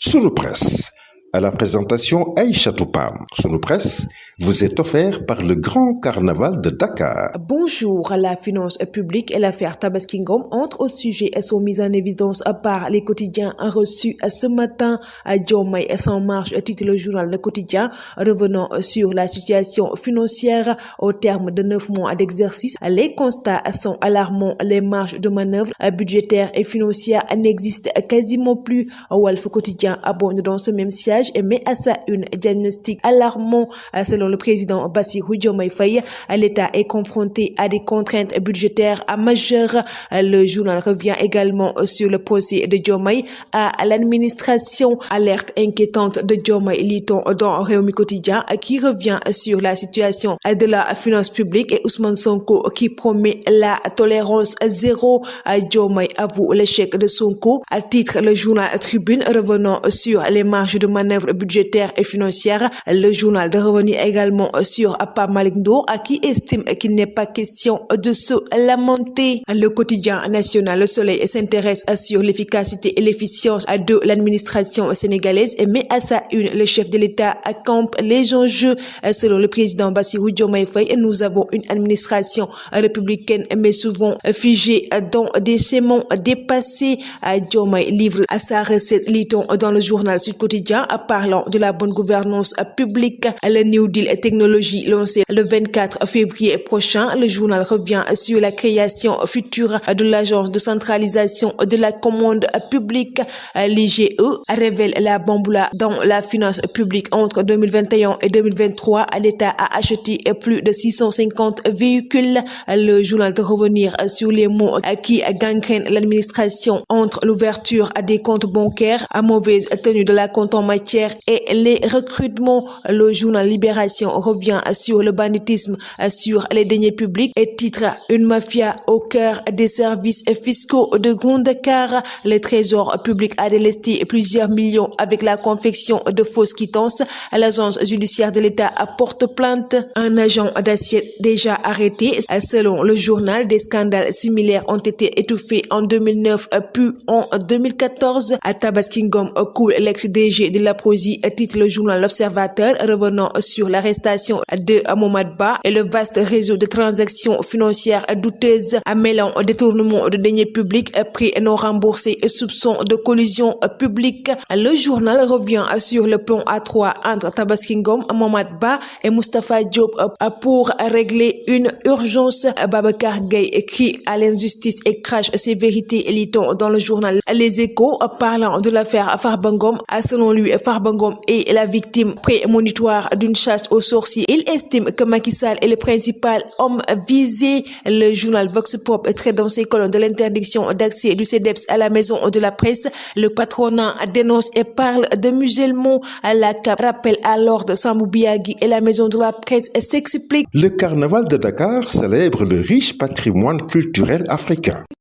Sunu Presse, à la présentation Aïcha Toupam. Sunu Presse vous est offert par le Grand Carnaval de Dakar. Bonjour, la finance publique et l'affaire Tabaski Ngom entrent au sujet et sont mises en évidence par les quotidiens reçus ce matin à Diomaye sans marge, titre le journal Le Quotidien, revenant sur la situation financière au terme de 9 mois d'exercice. Les constats sont alarmants, les marges de manœuvre budgétaires et financières n'existent quasiment plus. Walf Quotidien abonde dans ce même siège et met à sa une diagnostic alarmant. Selon le président Bassirou Diomaye Faye, l'État est confronté à des contraintes budgétaires majeures. Le journal revient également sur le procès de Diomaye à l'administration. Alerte inquiétante de Diomaye, lit-on dans Rewmi Quotidien, qui revient sur la situation de la finance publique, et Ousmane Sonko qui promet la tolérance zéro. Diomaye avoue l'échec de Sonko, à titre le journal Tribune, revenant sur les marges de manœuvre budgétaires et financières. Le journal de revenir également sur Pape Malick Ndour, qui estime qu'il n'est pas question de se lamenter. Le quotidien national Le Soleil s'intéresse sur l'efficacité et l'efficience de l'administration sénégalaise et met à sa une le chef de l'État campe les enjeux. Selon le président Bassirou Diomaye Faye, nous avons une administration républicaine mais souvent figée dans des schémas dépassés. Diomaye livre à sa recette, lit-on dans le journal Sud Quotidien, parlant de la bonne gouvernance publique. Le New Deal technologie lancé le 24 février prochain. Le journal revient sur la création future de l'agence de centralisation de la commande publique. L'IGE révèle la bamboula dans la finance publique. Entre 2021 et 2023, l'État a acheté plus de 650 véhicules. Le journal de revenir sur les mots qui gangrènent l'administration entre l'ouverture des comptes bancaires, à mauvaise tenue de la compte en matière et les recrutements. Le journal Libération revient sur le banditisme sur les deniers publics et titre une mafia au cœur des services fiscaux de Grand Dakar. Le trésor public a délesté plusieurs millions avec la confection de fausses quittances. L'agence judiciaire de l'État porte plainte. Un agent d'assiette déjà arrêté. Selon le journal, des scandales similaires ont été étouffés en 2009 puis en 2014. À Tabaski Ngom coule l'ex-DG de l'Aprodi, titre le journal L'Observateur, revenant sur l'arrestation de Mohamed Ba et le vaste réseau de transactions financières douteuses mêlant détournement de deniers publics, prix non remboursés et soupçons de collusion publique. Le journal revient sur le plan A3 entre Tabaski Ngom, Mohamed Ba et Moustapha Diop pour régler une urgence. Babacar Gaye crie à l'injustice et crache ses vérités, lit-on dans le journal Les Échos, parlant de l'affaire Farba Ngom. Selon lui, Farba Ngom est la victime prémonitoire d'une chasse aux sorciers. Il estime que Macky Sall est le principal homme visé. Le journal Vox Pop traite dans ses colonnes de l'interdiction d'accès du CEDEPS à la maison de la presse. Le patronat dénonce et parle de musulmans. La CAP rappelle à l'ordre Sambou Biagui et la maison de la presse s'explique. Le Carnaval de Dakar célèbre le riche patrimoine culturel africain.